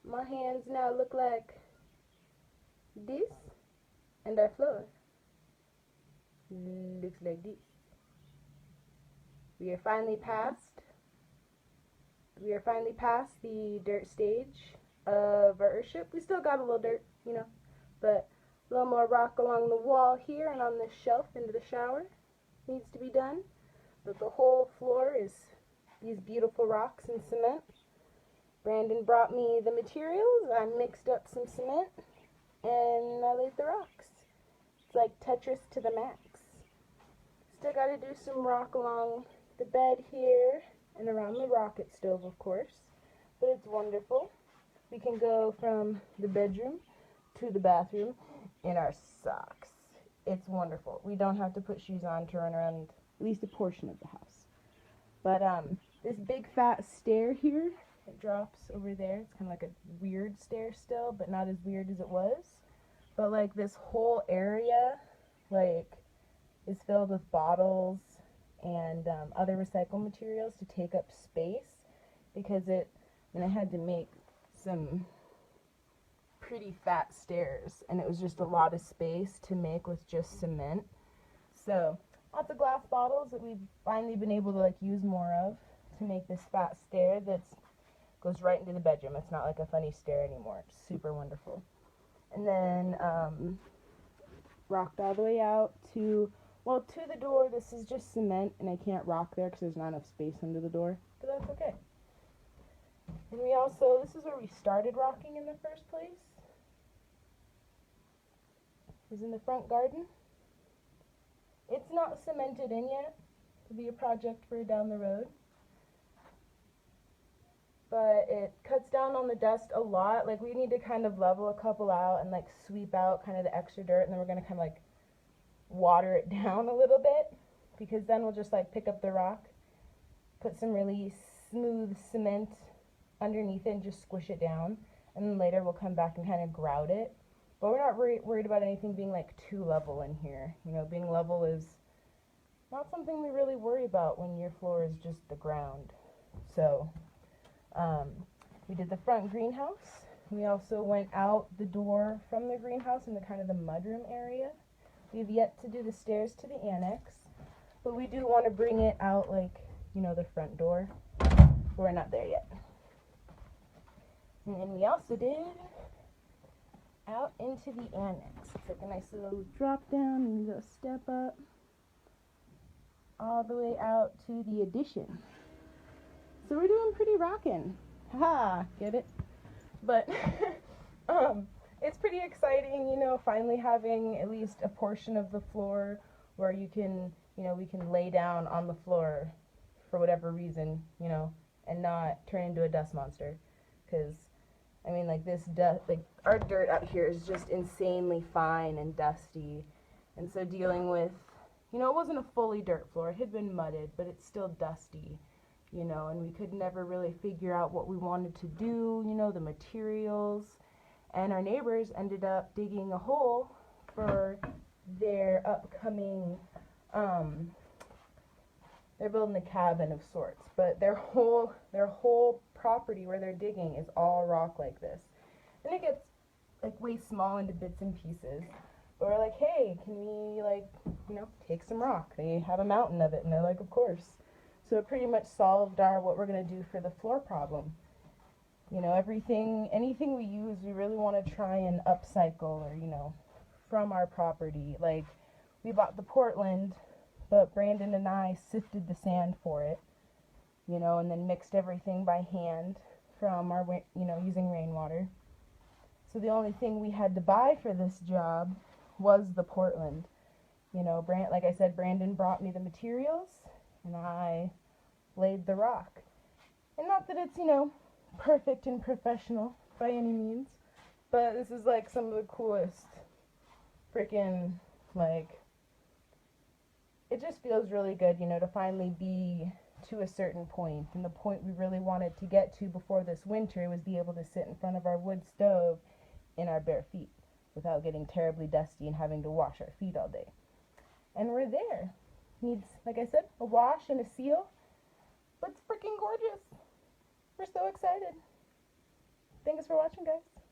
my hands now look like this, and our floor looks like this. We are finally past the dirt stage of our earthship. We still got a little dirt, you know, but a little more rock along the wall here and on this shelf into the shower needs to be done. But the whole floor is these beautiful rocks and cement. Brandon brought me the materials. I mixed up some cement and I laid the rocks. It's like Tetris to the max. Still got to do some rock along the bed here and around the rocket stove, of course. But it's wonderful. We can go from the bedroom to the bathroom in our socks. It's wonderful. We don't have to put shoes on to run around at least a portion of the house. But this big fat stair here, it drops over there. It's kind of like a weird stair still, but not as weird as it was. But like this whole area, like, is filled with bottles and other recycled materials to take up space, because I had to make some pretty fat stairs, and it was just a lot of space to make with just cement. So lots of glass bottles that we've finally been able to like use more of to make this fat stair that goes right into the bedroom. It's not like a funny stair anymore. It's super wonderful. And then rocked all the way out to the door. This is just cement, and I can't rock there because there's not enough space under the door, but that's okay. And this is where we started rocking in the first place. Is in the front garden. It's not cemented in yet. It'll be a project for down the road. But it cuts down on the dust a lot. Like, we need to kind of level a couple out and like sweep out kind of the extra dirt, and then we're going to kind of like water it down a little bit, because then we'll just like pick up the rock, put some really smooth cement underneath it and just squish it down, and then later we'll come back and kind of grout it. But we're not worried about anything being like too level in here. You know, being level is not something we really worry about when your floor is just the ground. So we did the front greenhouse. We also went out the door from the greenhouse into kind of the mudroom area. We've yet to do the stairs to the annex, but we do want to bring it out, like, you know, the front door. We're not there yet. And then we also did out into the annex. It's like a nice little drop down, and you go step up all the way out to the addition. So we're doing pretty rockin'. Haha, get it? But it's pretty exciting, you know, finally having at least a portion of the floor where you can, you know, we can lay down on the floor for whatever reason, you know, and not turn into a dust monster. Because, I mean, like, this dust, like, our dirt out here is just insanely fine and dusty. And so dealing with, you know, it wasn't a fully dirt floor. It had been mudded, but it's still dusty, you know, and we could never really figure out what we wanted to do, you know, the materials. And our neighbors ended up digging a hole for their upcoming, they're building a cabin of sorts, but their whole property where they're digging is all rock like this. And it gets like way small into bits and pieces. But we're like, hey, can we, like, you know, take some rock? They have a mountain of it, and they're like, of course. So it pretty much solved what we're going to do for the floor problem. You know, anything we use, we really want to try and upcycle, or, you know, from our property. Like, we bought the Portland, but Brandon and I sifted the sand for it, you know, and then mixed everything by hand from our, you know, using rainwater. So the only thing we had to buy for this job was the Portland. You know, like I said, Brandon brought me the materials, and I laid the rock. And not that it's, you know, perfect and professional by any means, but this is like some of the coolest freaking, like, it just feels really good, you know, to finally be to a certain point. And the point we really wanted to get to before this winter was be able to sit in front of our wood stove in our bare feet without getting terribly dusty and having to wash our feet all day. And we're there. Needs, like I said, a wash and a seal, but it's freaking gorgeous. We're so excited. Thanks thanks for watching, guys.